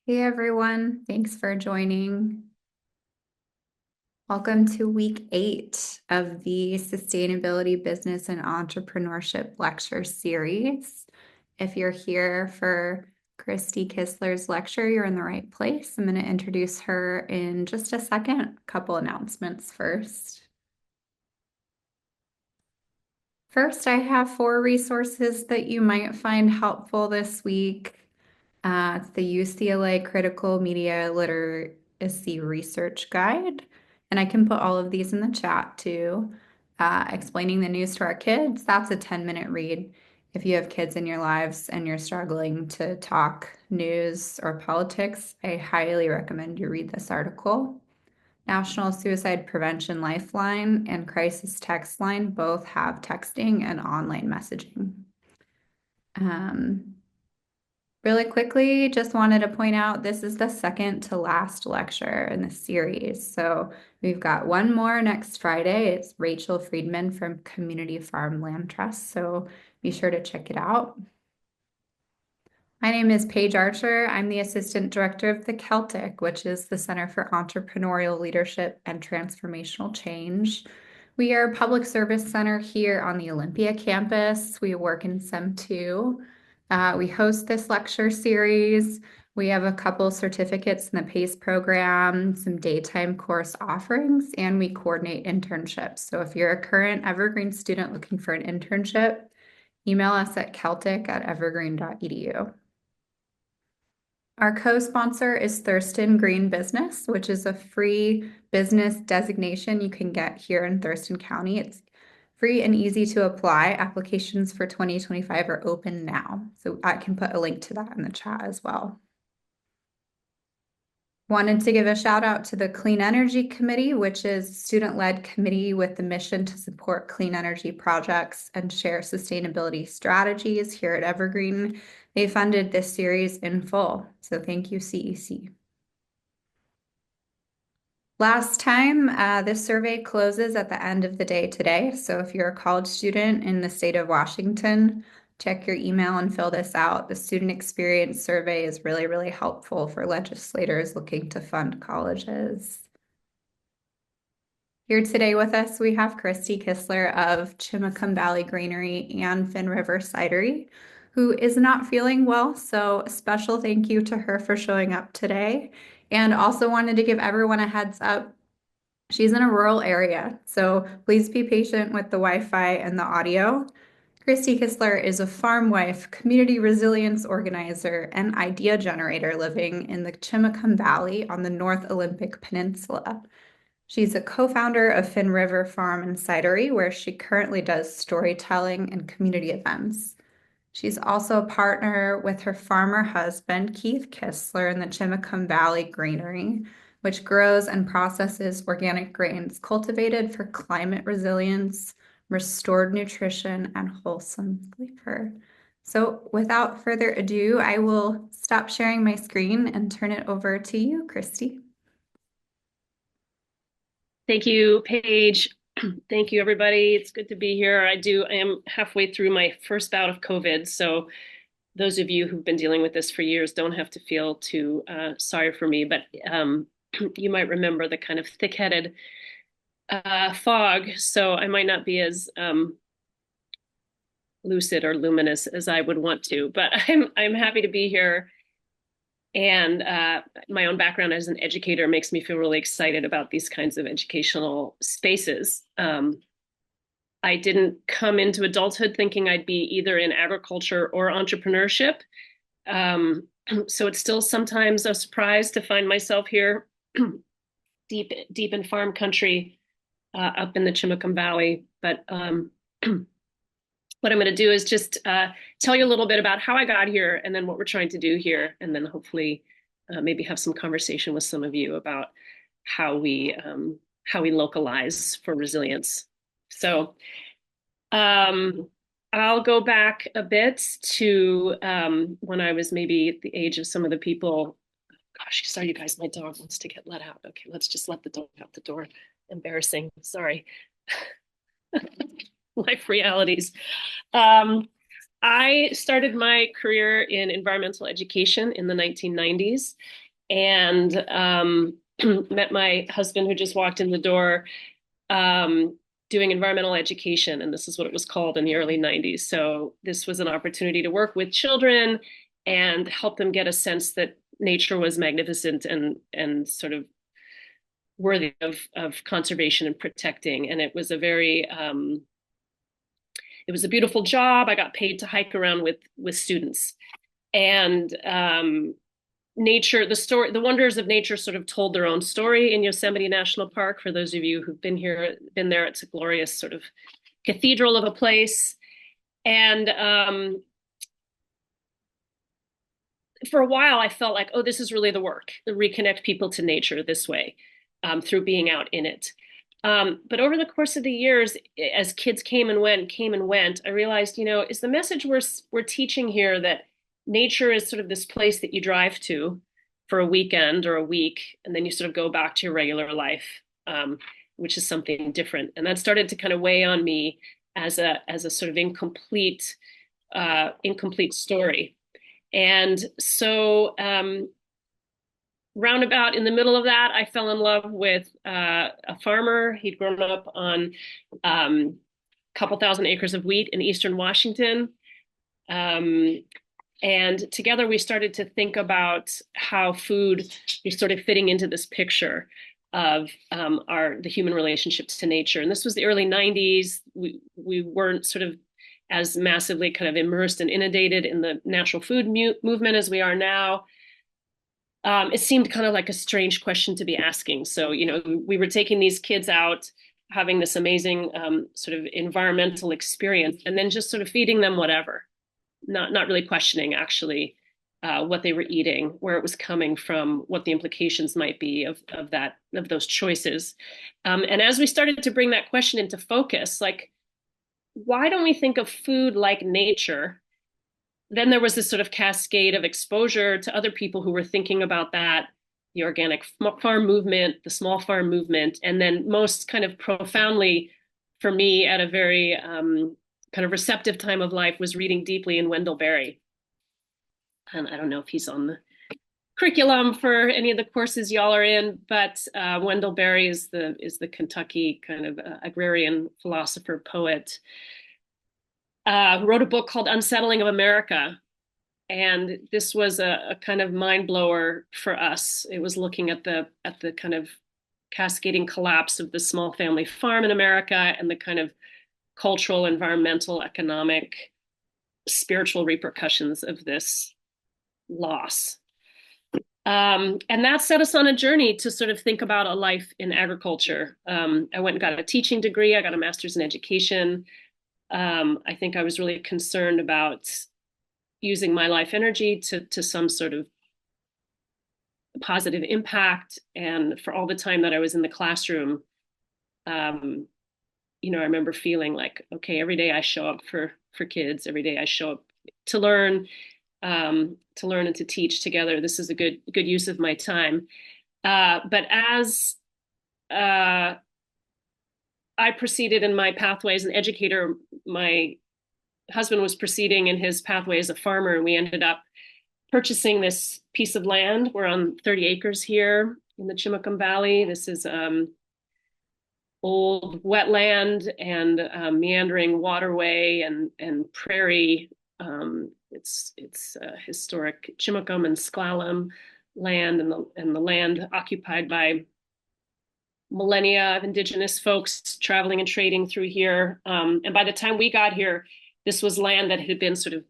Hey everyone, thanks for joining. Welcome to week 8 of the Sustainability Business and Entrepreneurship Lecture Series. If you're here for Crystie Kisler's lecture, you're in the right place. I'm going to introduce her in just a second. A couple announcements first. First, I have 4 resources that you might find helpful this week. It's the UCLA Critical Media Literacy Research Guide. And I can put all of these in the chat too. Explaining the news to our kids, that's a 10-minute read. If you have kids in your lives and you're struggling to talk news or politics, I highly recommend you read this article. National Suicide Prevention Lifeline and Crisis Text Line both have texting and online messaging. Really quickly, just wanted to point out this is the second to last lecture in the series. So we've got one more next Friday. It's Rachel Friedman from Community Farm Land Trust. So be sure to check it out. My name is Paige Archer. I'm the Assistant Director of the Celtic, which is the Center for Entrepreneurial Leadership and Transformational Change. We are a public service center here on the Olympia campus. We work in SEM 2. We host this lecture series. We have a couple certificates in the PACE program, some daytime course offerings, and we coordinate internships. So if you're a current Evergreen student looking for an internship, email us at celtic@evergreen.edu. Our co-sponsor is Thurston Green Business, which is a free business designation you can get here in Thurston County. It's free and easy to apply. Applications for 2025 are open now. So I can put a link to that in the chat as well. Wanted to give a shout out to the Clean Energy Committee, which is a student-led committee with the mission to support clean energy projects and share sustainability strategies here at Evergreen. They funded this series in full, so thank you, CEC. Last time, this survey closes at the end of the day today, so if you're a college student in the state of Washington, check your email and fill this out. The student experience survey is really, really helpful for legislators looking to fund colleges. Here today with us, we have Crystie Kisler of Chimacum Valley Grainy and Finnriver Cidery, who is not feeling well. So a special thank you to her for showing up today. And also wanted to give everyone a heads up. She's in a rural area, so please be patient with the Wi-Fi and the audio. Crystie Kisler is a farm wife, community resilience organizer, and idea generator living in the Chimacum Valley on the North Olympic Peninsula. She's a co-founder of Finnriver Farm Cidery, where she currently does storytelling and community events. She's also a partner with her farmer husband, Keith Kisler, in the Chimacum Valley Grainy, which grows and processes organic grains cultivated for climate resilience, restored nutrition, and wholesome flavor. So without further ado, I will stop sharing my screen and turn it over to you, Crystie. Thank you, Paige. Thank you, everybody. It's good to be here. I am halfway through my first bout of COVID. So those of you who've been dealing with this for years don't have to feel too sorry for me, but you might remember the kind of thick-headed fog. So I might not be as lucid or luminous as I would want to, but I'm happy to be here. And my own background as an educator makes me feel really excited about these kinds of educational spaces. I didn't come into adulthood thinking I'd be either in agriculture or entrepreneurship. So it's still sometimes a surprise to find myself here deep in farm country up in the Chimacum Valley. But what I'm going to do is just tell you a little bit about how I got here and then what we're trying to do here, and then hopefully maybe have some conversation with some of you about how we localize for resilience. So I'll go back a bit to when I was maybe at the age of some of the people. Gosh, sorry, you guys, my dog wants to get let out. Okay, let's just let the dog out the door. Embarrassing, sorry. Life realities. I started my career in environmental education in the 1990s and met my husband who just walked in the door um, doing environmental education. And this is what it was called in the early 90s. So this was an opportunity to work with children and help them get a sense that nature was magnificent and sort of worthy of conservation and protecting. And it was a very it was a beautiful job. I got paid to hike around with students, and nature, the wonders of nature, sort of told their own story in Yosemite National Park. For those of you who've been there, it's a glorious sort of cathedral of a place. And for a while, I felt like, oh, this is really the work, to reconnect people to nature this way through being out in it. But over the course of the years, as kids came and went, I realized, is the message we're teaching here that nature is sort of this place that you drive to for a weekend or a week, and then you sort of go back to your regular life, which is something different. And that started to kind of weigh on me as a sort of incomplete story. And so roundabout in the middle of that, I fell in love with a farmer. He'd grown up on a couple thousand acres of wheat in eastern Washington. And together we started to think about how food is sort of fitting into this picture of the human relationships to nature. And this was the early 90s. We weren't sort of as massively kind of immersed and inundated in the natural food movement as we are now. It seemed kind of like a strange question to be asking. So, we were taking these kids out, having this amazing sort of environmental experience, and then just sort of feeding them whatever, not really questioning actually what they were eating, where it was coming from, what the implications might be of those choices. And as we started to bring that question into focus, like, why don't we think of food like nature? Then there was this sort of cascade of exposure to other people who were thinking about that, the organic farm movement, the small farm movement, and then most kind of profoundly for me at a very kind of receptive time of life was reading deeply in Wendell Berry. And I don't know if he's on the curriculum for any of the courses y'all are in, but Wendell Berry is the Kentucky kind of agrarian philosopher poet. Who wrote a book called Unsettling of America. And this was a kind of mind blower for us. It was looking at the kind of cascading collapse of the small family farm in America and the kind of cultural, environmental, economic, spiritual repercussions of this loss. And that set us on a journey to sort of think about a life in agriculture. I went and got a teaching degree. I got a master's in education. I think I was really concerned about using my life energy to some sort of positive impact. And for all the time that I was in the classroom, I remember feeling like, okay, every day I show up for kids, every day I show up to learn and to teach together. This is a good use of my time. But as I proceeded in my pathway as an educator, my husband was proceeding in his pathway as a farmer, and we ended up purchasing this piece of land. We're on 30 acres here in the Chimacum Valley. This is old wetland and meandering waterway and prairie. It's historic Chimacum and Sklallam land, and the land occupied by millennia of indigenous folks traveling and trading through here. And by the time we got here, this was land that had been sort of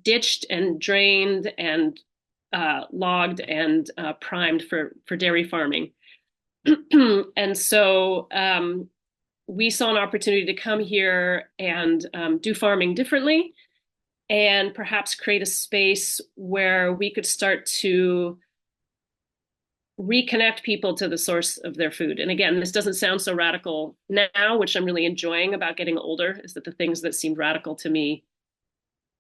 ditched and drained and logged and primed for dairy farming. And so we saw an opportunity to come here and do farming differently and perhaps create a space where we could start to reconnect people to the source of their food. And again, this doesn't sound so radical now, which I'm really enjoying about getting older, is that the things that seemed radical to me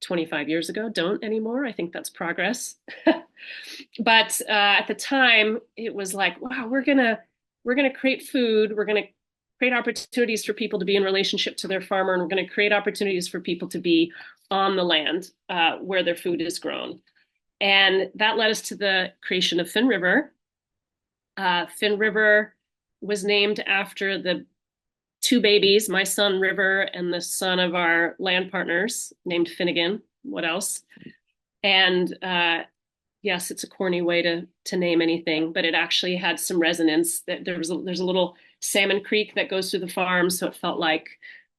25 years ago don't anymore. I think that's progress. But at the time, it was like, wow, we're gonna create food. We're gonna create opportunities for people to be in relationship to their farmer, and we're going to create opportunities for people to be on the land where their food is grown. And that led us to the creation of Finnriver. Finnriver was named after the two babies, my son River and the son of our land partners named Finnegan. What else? And yes, it's a corny way to name anything, but it actually had some resonance. That there's a little salmon creek that goes through the farm, so it felt like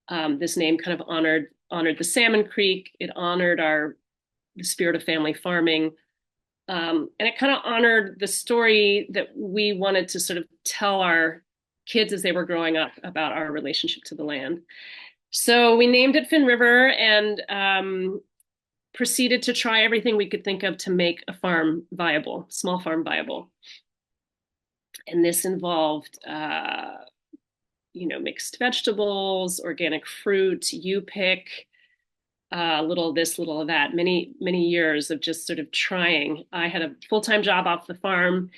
this name kind of honored the salmon creek. It honored the spirit of family farming, and it kind of honored the story that we wanted to sort of tell our kids as they were growing up about our relationship to the land. So we named it Finnriver, and proceeded to try everything we could think of to make a farm viable, small farm viable. And this involved, mixed vegetables, organic fruit, you pick, little of this, little of that, many, many years of just sort of trying. I had a full-time job off the farm,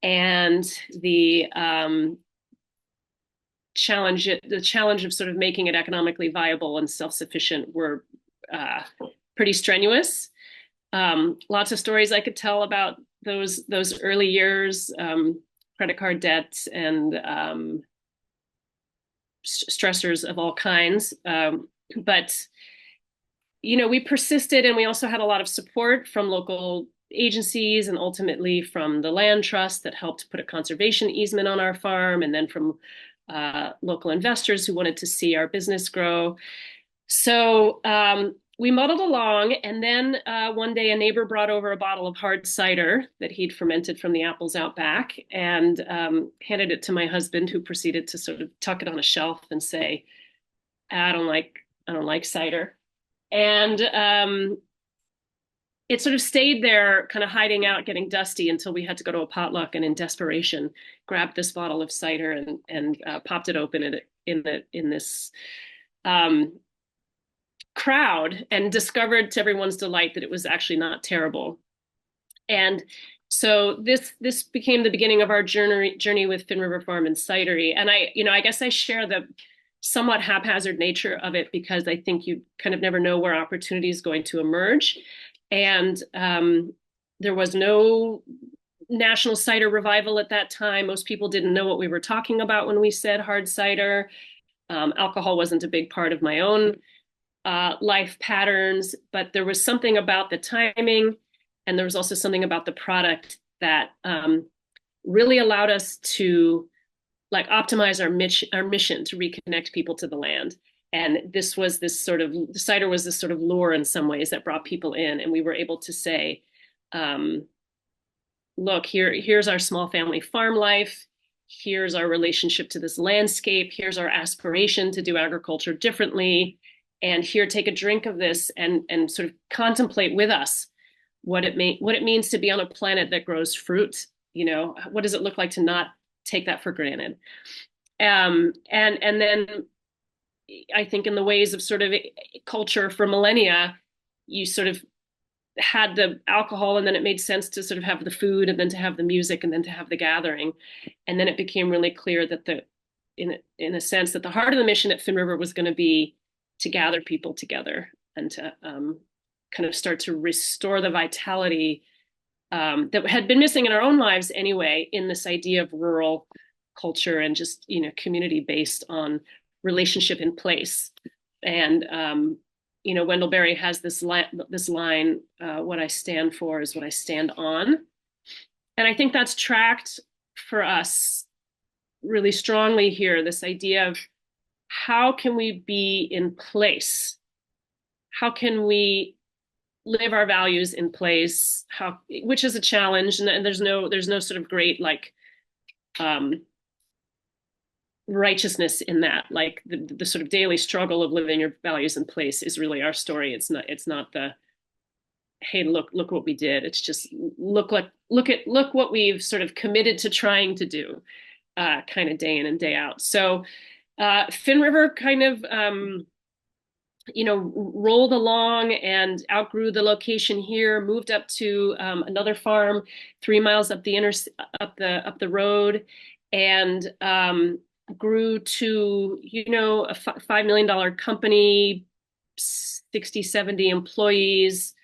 and the challenge of sort of making it economically viable and self-sufficient were pretty strenuous. Lots of stories I could tell about those early years, credit card debts and stressors of all kinds. But we persisted, and we also had a lot of support from local agencies and ultimately from the land trust that helped put a conservation easement on our farm, and then from local investors who wanted to see our business grow. So we muddled along, and then one day a neighbor brought over a bottle of hard cider that he'd fermented from the apples out back, and handed it to my husband, who proceeded to sort of tuck it on a shelf and say, I don't like cider. And it sort of stayed there, kind of hiding out, getting dusty, until we had to go to a potluck, and in desperation grabbed this bottle of cider and popped it open in this crowd, and discovered to everyone's delight that it was actually not terrible. And so this became the beginning of our journey with Finnriver Farm and Cidery. And I guess I share the somewhat haphazard nature of it, because I think you kind of never know where opportunity is going to emerge. And there was no national cider revival at that time. Most people didn't know what we were talking about when we said hard cider. Alcohol wasn't a big part of my own life patterns, but there was something about the timing, and there was also something about the product that really allowed us to optimize our mission to reconnect people to the land. And the cider was this sort of lure in some ways that brought people in, and we were able to say, look, here's our small family farm life. Here's our relationship to this landscape. Here's our aspiration to do agriculture differently. And here, take a drink of this and sort of contemplate with us what it means to be on a planet that grows fruit. What does it look like to not take that for granted? And then I think in the ways of sort of culture for millennia, you sort of had the alcohol, and then it made sense to sort of have the food, and then to have the music, and then to have the gathering. And then it became really clear that in a sense, that the heart of the mission at Finnriver was going to be to gather people together, and to kind of start to restore the vitality that had been missing in our own lives anyway, in this idea of rural culture and just community based on relationship in place. And Wendell Berry has this line, what I stand for is what I stand on. And I think that's tracked for us really strongly here, this idea of how can we be in place? How can we live our values in place? Which is a challenge, and there's no sort of great righteousness in that. Like the sort of daily struggle of living your values in place is really our story. It's not the, hey, look what we did. It's just look what we've sort of committed to trying to do, kind of day in and day out. So Finnriver kind of rolled along and outgrew the location here, moved up to another farm 3 miles up the road, and grew to, a $5 million company, 60, 70 employees,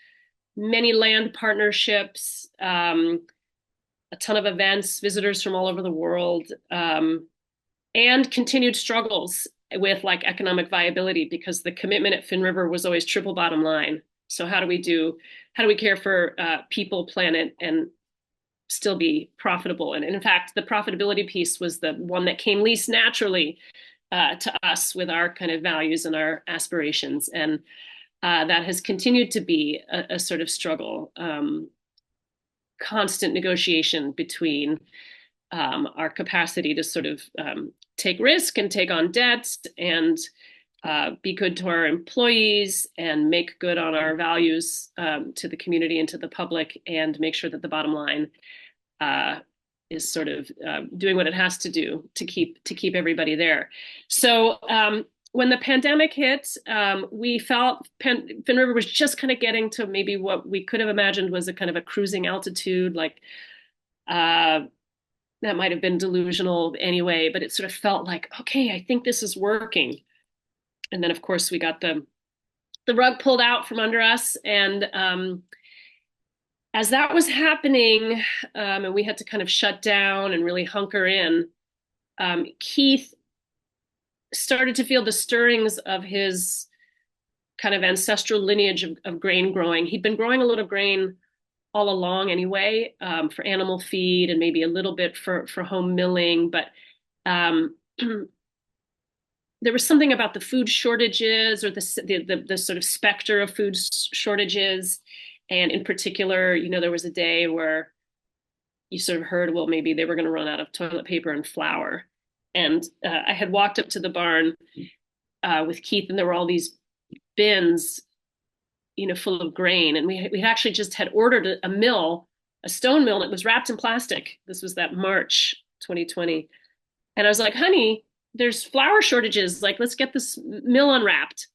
many land partnerships, a ton of events, visitors from all over the world, and continued struggles with like economic viability, because the commitment at Finnriver was always triple bottom line. So how do we care for people, planet, and still be profitable? And in fact, the profitability piece was the one that came least naturally to us with our kind of values and our aspirations. And that has continued to be a sort of struggle, constant negotiation between our capacity to sort of take risk and take on debts and be good to our employees and make good on our values to the community and to the public, and make sure that the bottom line is sort of doing what it has to do to keep everybody there. So when the pandemic hit, we felt Finnriver was just kind of getting to maybe what we could have imagined was a kind of a cruising altitude, like that might have been delusional anyway, but it sort of felt like, okay, I think this is working. And then, of course, we got the rug pulled out from under us. And as that was happening, and we had to kind of shut down and really hunker in, Keith started to feel the stirrings of his kind of ancestral lineage of grain growing. He'd been growing a lot of grain all along anyway, for animal feed and maybe a little bit for home milling. But there was something about the food shortages, or the sort of specter of food shortages. And in particular, there was a day where you sort of heard, well, maybe they were going to run out of toilet paper and flour. And I had walked up to the barn with Keith, and there were all these bins, full of grain. And we actually just had ordered a stone mill that was wrapped in plastic. This was that March 2020. And I was like, honey, there's flour shortages. Like, let's get this mill unwrapped.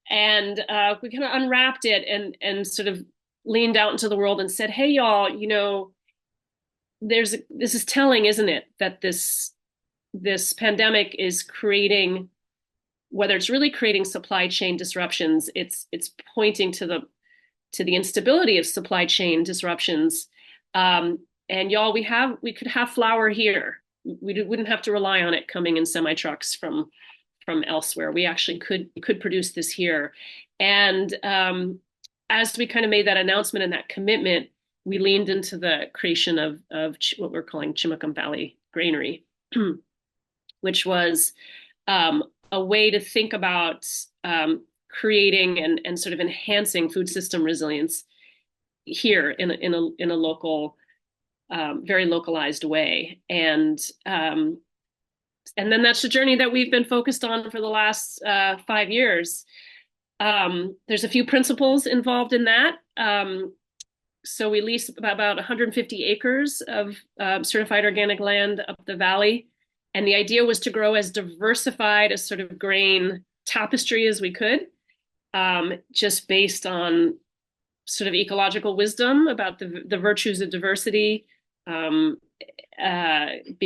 And we kind of unwrapped it and sort of leaned out into the world and said, hey, y'all, this is telling, isn't it, that this pandemic is creating, whether it's really creating supply chain disruptions, it's pointing to the instability of supply chain disruptions. And y'all, we could have flour here. We wouldn't have to rely on it coming in semi trucks from elsewhere. We actually could produce this here. And as we kind of made that announcement and that commitment, we leaned into the creation of what we're calling Chimacum Valley Grainy, which was a way to think about creating and sort of enhancing food system resilience here in a local, very localized way. And then that's the journey that we've been focused on for the last 5 years. There's a few principles involved in that. So we lease about 150 acres of certified organic land up the valley. And the idea was to grow as diversified a sort of grain tapestry as we could, just based on sort of ecological wisdom about the virtues of diversity, being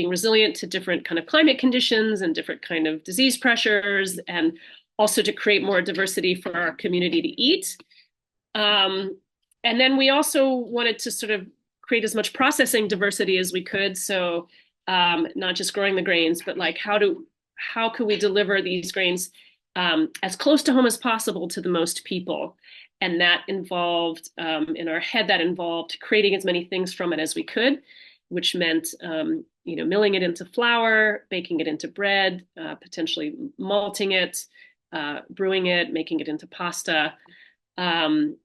resilient to different kind of climate conditions and different kind of disease pressures, and also to create more diversity for our community to eat. And then we also wanted to sort of create as much processing diversity as we could. So not just growing the grains, but like how could we deliver these grains as close to home as possible to the most people? And that involved, in our head, that involved creating as many things from it as we could, which meant, milling it into flour, baking it into bread, potentially malting it, brewing it, making it into pasta. And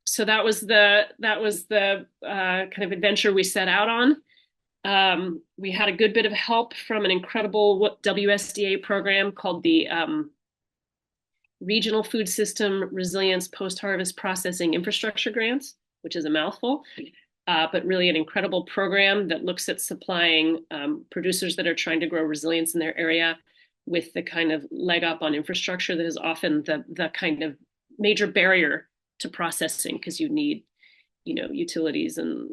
so that was the kind of adventure we set out on. We had a good bit of help from an incredible WSDA program called the Regional Food System Resilience Post-Harvest Processing Infrastructure Grants, which is a mouthful, but really an incredible program that looks at supplying producers that are trying to grow resilience in their area with the kind of leg up on infrastructure that is often the kind of major barrier to processing, because you need, utilities and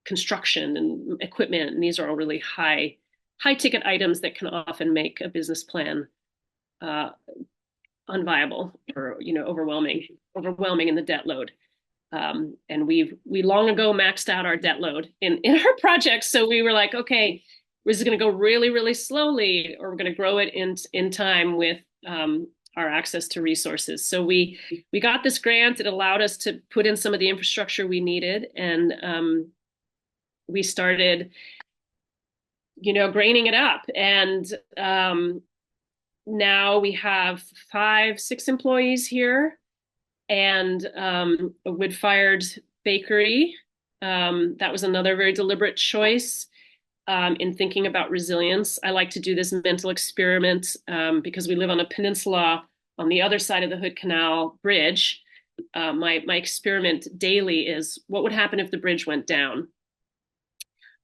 construction and equipment. And these are all really high ticket items that can often make a business plan uh, unviable or overwhelming in the debt load. And we long ago maxed out our debt load in our projects. So we were like, okay, this is going to go really, really slowly, or we're going to grow it in time with our access to resources. So we got this grant. It allowed us to put in some of the infrastructure we needed, and we started, graining it up. And now we have 5-6 employees here, and a wood-fired bakery. That was another very deliberate choice in thinking about resilience. I like to do this mental experiment because we live on a peninsula on the other side of the Hood Canal Bridge. My experiment daily is, what would happen if the bridge went down?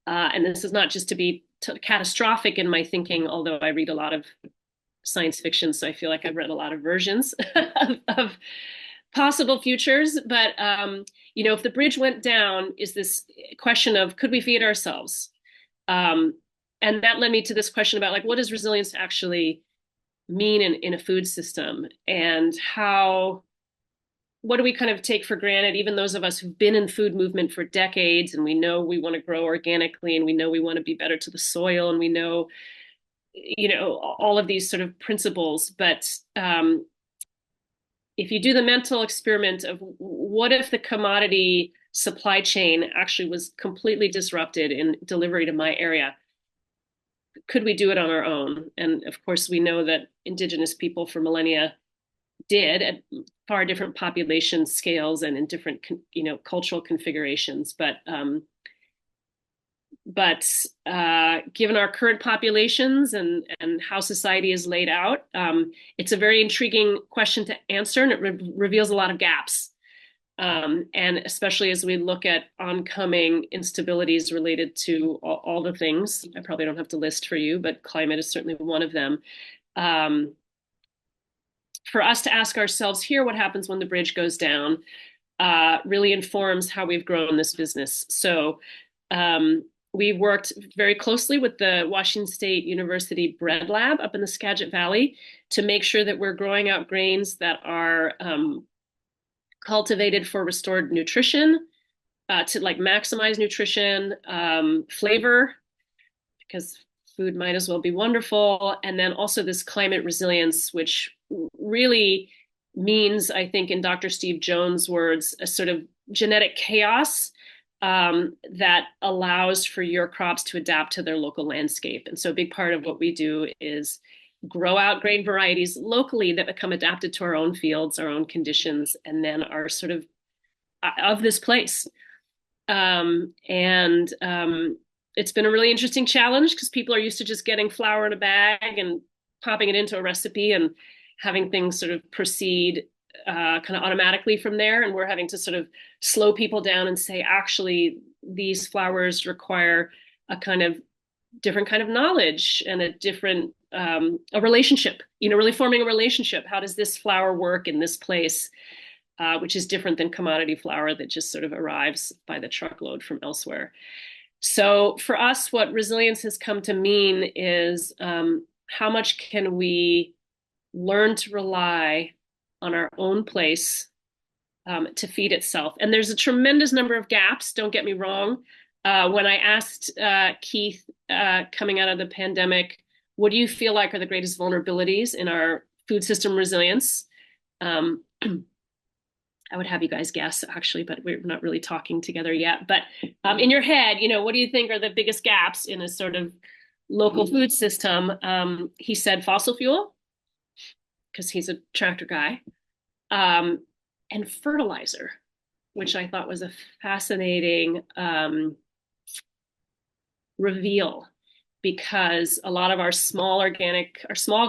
And this is not just to be catastrophic in my thinking, although I read a lot of science fiction, so I feel like I've read a lot of versions of possible futures. But if the bridge went down, is this question of, could we feed ourselves? And that led me to this question about, like, what does resilience actually mean in a food system, and what do we kind of take for granted, even those of us who've been in food movement for decades, and we know we want to grow organically, and we know we want to be better to the soil, and we know all of these sort of principles. But if you do the mental experiment of, what if the commodity supply chain actually was completely disrupted in delivery to my area? Could we do it on our own? And of course, we know that indigenous people for millennia did, at far different population scales and in different, cultural configurations. But given our current populations and how society is laid out, it's a very intriguing question to answer, and it reveals a lot of gaps. And especially as we look at oncoming instabilities related to all the things I probably don't have to list for you, but climate is certainly one of them. For us to ask ourselves here, what happens when the bridge goes down, really informs how we've grown this business. So we worked very closely with the Washington State University Bread Lab up in the Skagit Valley to make sure that we're growing out grains that are cultivated for restored nutrition, to like maximize nutrition, flavor, because food might as well be wonderful, and then also this climate resilience, which really means, I think, in Dr. Steve Jones' words, a sort of genetic chaos that allows for your crops to adapt to their local landscape. And so a big part of what we do is grow out grain varieties locally that become adapted to our own fields, our own conditions, and then are sort of this place. It's been a really interesting challenge because people are used to just getting flour in a bag and popping it into a recipe and having things sort of proceed kind of automatically from there. And we're having to sort of slow people down and say, actually, these flours require a kind of different kind of knowledge and a different a relationship, really forming a relationship. How does this flour work in this place, which is different than commodity flour that just sort of arrives by the truckload from elsewhere. So for us, what resilience has come to mean is how much can we learn to rely on our own place to feed itself. And there's a tremendous number of gaps, don't get me wrong. When I asked Keith coming out of the pandemic, what do you feel like are the greatest vulnerabilities in our food system resilience? I would have you guys guess, actually, but we're not really talking together yet. But in your head, what do you think are the biggest gaps in a sort of local food system? He said fossil fuel, because he's a tractor guy, and fertilizer, which I thought was a fascinating reveal, because a lot of our small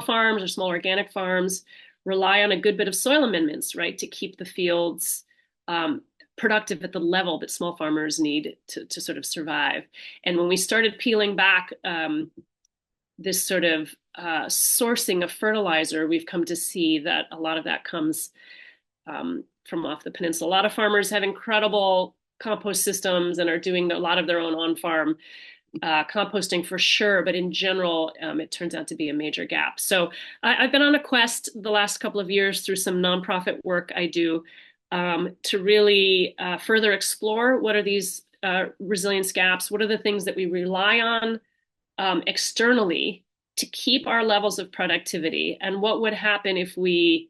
farms or small organic farms rely on a good bit of soil amendments, right, to keep the fields productive at the level that small farmers need to sort of survive. And when we started peeling back this sort of sourcing of fertilizer, we've come to see that a lot of that comes from off the peninsula. A lot of farmers have incredible compost systems and are doing a lot of their own on-farm composting for sure, but in general, it turns out to be a major gap. So I've been on a quest the last couple of years through some nonprofit work I do to really further explore what are these resilience gaps, what are the things that we rely on externally to keep our levels of productivity, and what would happen if we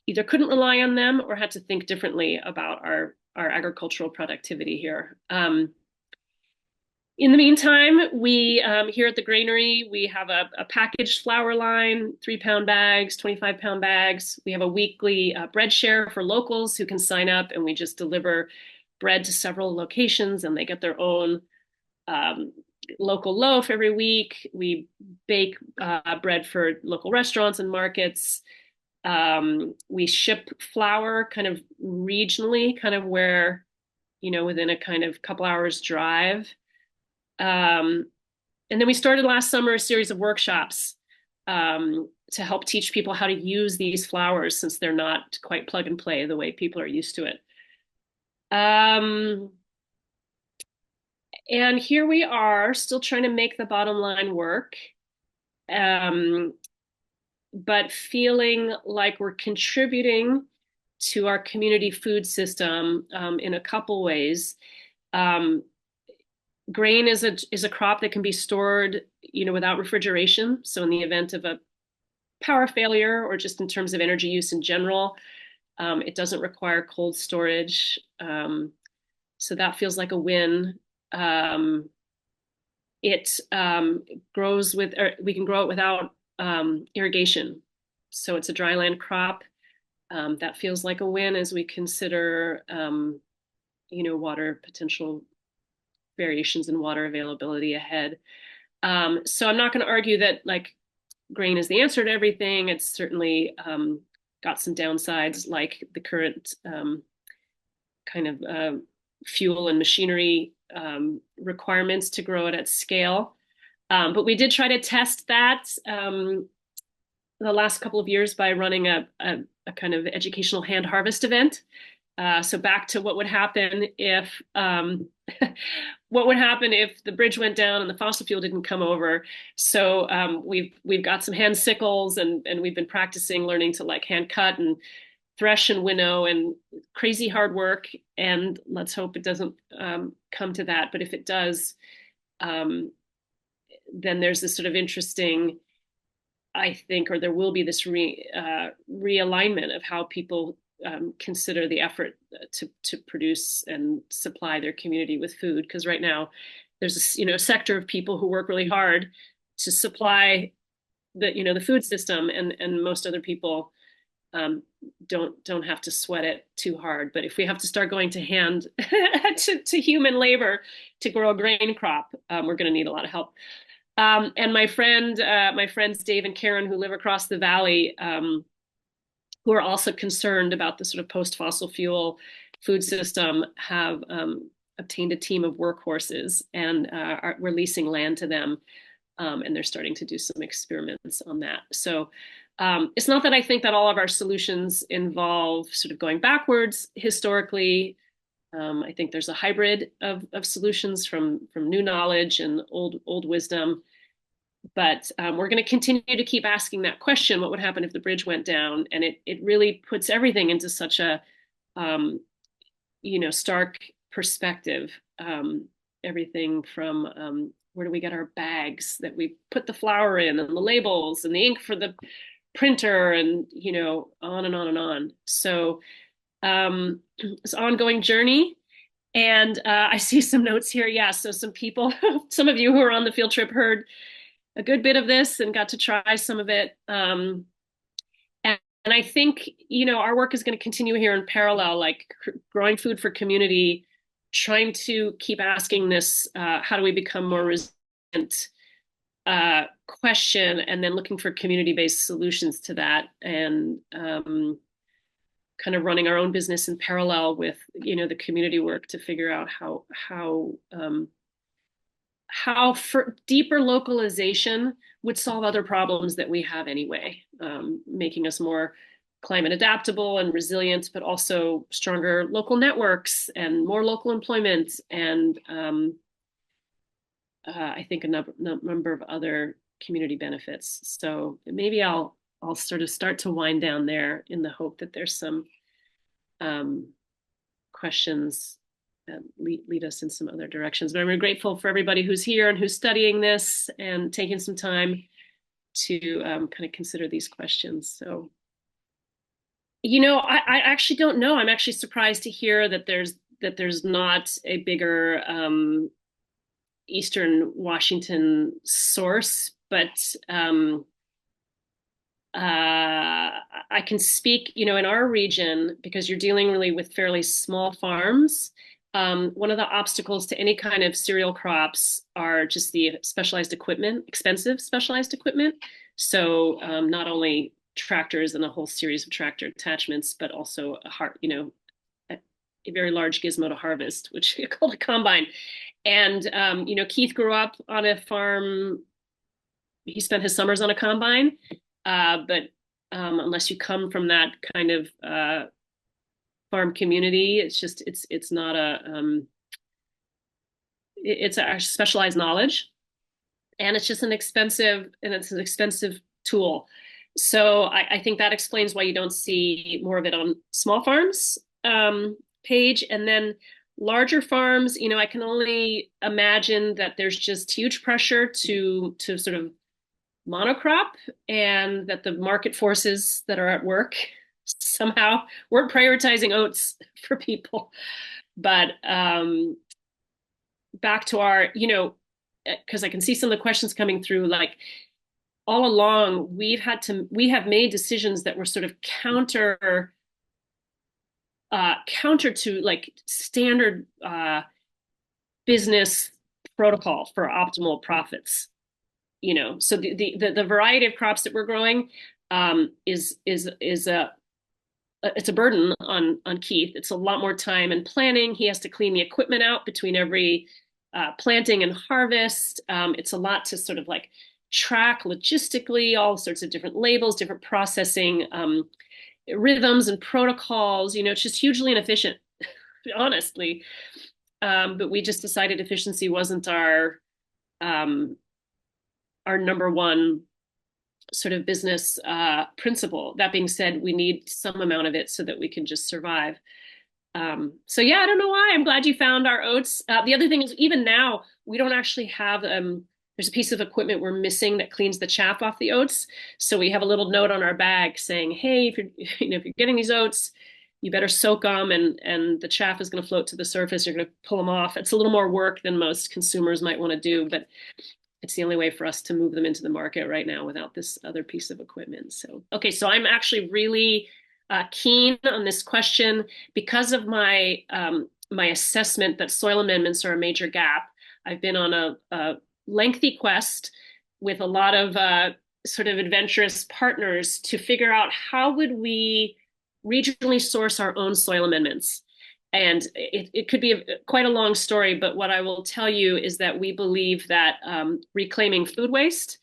either couldn't rely on them or had to think differently about our agricultural productivity here. In the meantime, we here at the granary, we have a packaged flour line, 3-pound bags, 25-pound bags. We have a weekly bread share for locals who can sign up, and we just deliver bread to several locations, and they get their own local loaf every week. We bake bread for local restaurants and markets. We ship flour kind of regionally, kind of where, within a kind of couple hours drive. And then we started last summer a series of workshops to help teach people how to use these flours, since they're not quite plug and play the way people are used to it. And here we are, still trying to make the bottom line work, but feeling like we're contributing to our community food system in a couple ways. Grain is a crop that can be stored, without refrigeration. So in the event of a power failure, or just in terms of energy use in general, it doesn't require cold storage. So that feels like a win. It grows with, or we can grow it without irrigation. So it's a dryland crop. That feels like a win as we consider, water potential variations in water availability ahead. So I'm not going to argue that like grain is the answer to everything. It's certainly got some downsides, like the current kind of fuel and machinery requirements to grow it at scale. But we did try to test that the last couple of years by running a kind of educational hand harvest event. So back to what would happen if the bridge went down and the fossil fuel didn't come over. So we've got some hand sickles, and we've been practicing learning to like hand cut and thresh and winnow, and crazy hard work. And let's hope it doesn't come to that. But if it does, then there's this sort of interesting, I think, or there will be this realignment of how people consider the effort to produce and supply their community with food. Because right now there's a sector of people who work really hard to supply the food system, and most other people don't have to sweat it too hard. But if we have to start going to hand to human labor to grow a grain crop, we're going to need a lot of help. And my friends Dave and Karen, who live across the valley, who are also concerned about the sort of post-fossil fuel food system, have obtained a team of workhorses, and we're leasing land to them, and they're starting to do some experiments on that. So it's not that I think that all of our solutions involve sort of going backwards historically. I think there's a hybrid of solutions from new knowledge and old wisdom. But we're going to continue to keep asking that question: what would happen if the bridge went down? And it really puts everything into such a stark perspective. Everything from where do we get our bags that we put the flour in, and the labels, and the ink for the printer, and on and on and on. So it's an ongoing journey. And I see some notes here. Yeah, so some people, some of you who were on the field trip heard a good bit of this and got to try some of it. And I think, our work is going to continue here in parallel, like growing food for community, trying to keep asking this, how do we become more resilient question, and then looking for community-based solutions to that, and kind of running our own business in parallel with, the community work to figure out how for deeper localization would solve other problems that we have anyway, making us more climate adaptable and resilient, but also stronger local networks and more local employment, and I think a number of other community benefits. So maybe I'll sort of start to wind down there in the hope that there's some um, questions that lead us in some other directions. But I'm grateful for everybody who's here and who's studying this and taking some time to kind of consider these questions. So, I actually don't know. I'm actually surprised to hear that there's not a bigger Eastern Washington source, but I can speak, in our region, because you're dealing really with fairly small farms. One of the obstacles to any kind of cereal crops are just the specialized equipment, expensive specialized equipment. So not only tractors and a whole series of tractor attachments, but also a very large gizmo to harvest, which is called a combine. And Keith grew up on a farm. He spent his summers on a combine, but unless you come from that kind of farm community, it's not it's a specialized knowledge, and it's just an expensive tool. So I think that explains why you don't see more of it on small farms page. And then larger farms, I can only imagine that there's just huge pressure to sort of monocrop, and that the market forces that are at work somehow weren't prioritizing oats for people. But back to our, because I can see some of the questions coming through, like all along we have made decisions that were sort of counter to like standard business protocol for optimal profits. So the variety of crops that we're growing is it's a burden on Keith. It's a lot more time and planning. He has to clean the equipment out between every planting and harvest. It's a lot to sort of like track logistically all sorts of different labels, different processing rhythms and protocols. It's just hugely inefficient, honestly. But we just decided efficiency wasn't our number one sort of business principle. That being said, we need some amount of it so that we can just survive. So yeah, I don't know why. I'm glad you found our oats. The other thing is, even now, we don't actually have, there's a piece of equipment we're missing that cleans the chaff off the oats. So we have a little note on our bag saying, hey, if you're getting these oats, you better soak them, and the chaff is going to float to the surface. You're going to pull them off. It's a little more work than most consumers might want to do, but it's the only way for us to move them into the market right now without this other piece of equipment. So, okay, so I'm actually really keen on this question because of my assessment that soil amendments are a major gap. I've been on a lengthy quest with a lot of sort of adventurous partners to figure out how would we regionally source our own soil amendments. And it could be quite a long story, but what I will tell you is that we believe that reclaiming food waste,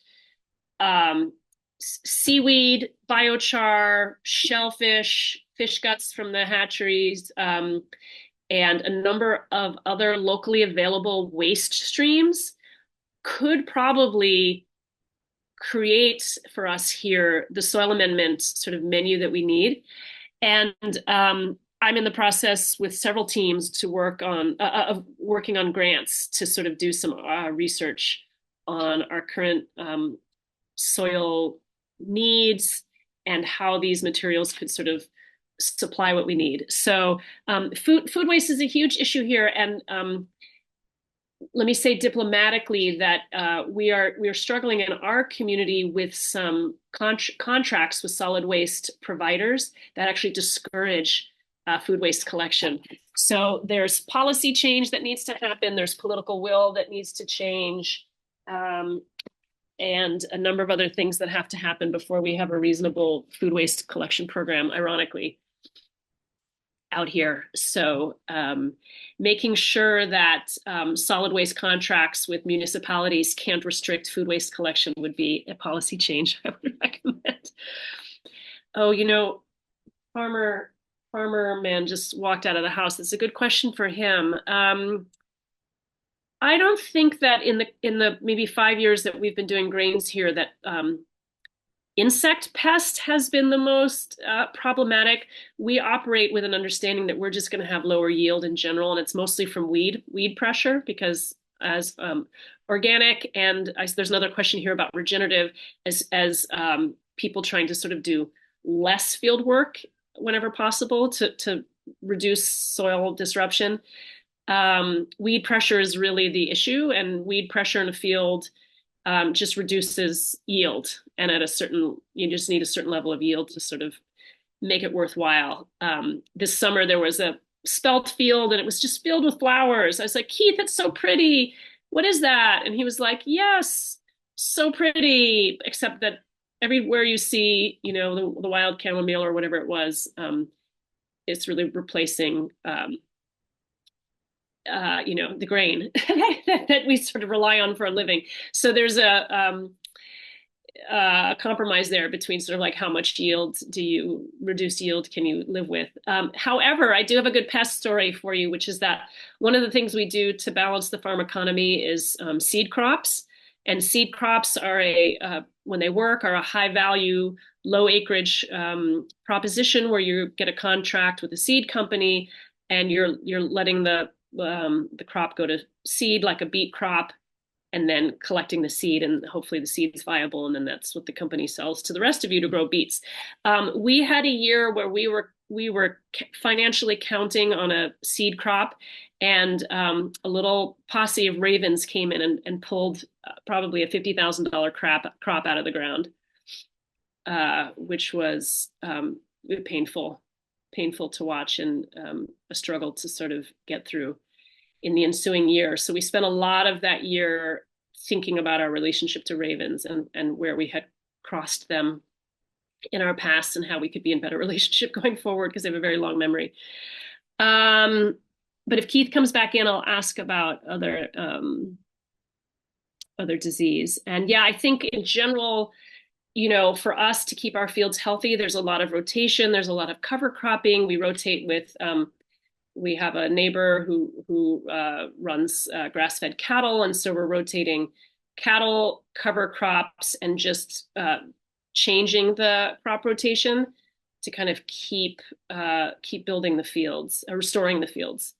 seaweed, biochar, shellfish, fish guts from the hatcheries, and a number of other locally available waste streams could probably create for us here the soil amendment sort of menu that we need. And I'm in the process with several teams to working on grants to sort of do some research on our current soil needs and how these materials could sort of supply what we need. So food waste is a huge issue here, and let me say diplomatically that we are struggling in our community with some contracts with solid waste providers that actually discourage food waste collection. So there's policy change that needs to happen. There's political will that needs to change, and a number of other things that have to happen before we have a reasonable food waste collection program, ironically, out here. So making sure that solid waste contracts with municipalities can't restrict food waste collection would be a policy change I would recommend. Oh, farmer farmer man just walked out of the house. It's a good question for him. I don't think that in the maybe 5 years that we've been doing grains here that insect pest has been the most problematic. We operate with an understanding that we're just going to have lower yield in general, and it's mostly from weed pressure because as organic and there's another question here about regenerative as people trying to sort of do less field work whenever possible to reduce soil disruption. Weed pressure is really the issue, and weed pressure in a field just reduces yield. And at a certain, you just need a certain level of yield to sort of make it worthwhile. This summer there was a spelt field and it was just filled with flowers. I was like, Keith, it's so pretty. What is that? And he was like, yes, so pretty, except that everywhere you see, the wild chamomile or whatever it was, it's really replacing the grain that we sort of rely on for a living. So there's a compromise there between sort of like how much yield do you reduce yield can you live with. However, I do have a good pest story for you, which is that one of the things we do to balance the farm economy is seed crops. And seed crops are when they work, are a high value, low acreage proposition where you get a contract with a seed company and you're letting the crop go to seed like a beet crop and then collecting the seed and hopefully the seed is viable and then that's what the company sells to the rest of you to grow beets. We had a year where we were financially counting on a seed crop and a little posse of ravens came in and pulled probably a $50,000 crop out of the ground, which was painful to watch and a struggle to sort of get through in the ensuing year. So we spent a lot of that year thinking about our relationship to ravens and where we had crossed them in our past and how we could be in better relationship going forward because they have a very long memory. But if Keith comes back in, I'll ask about other disease. And yeah, I think in general, for us to keep our fields healthy, there's a lot of rotation. There's a lot of cover cropping. We rotate with, we have a neighbor who runs grass-fed cattle. And so we're rotating cattle, cover crops, and just changing the crop rotation to kind of keep building the fields, restoring the fields.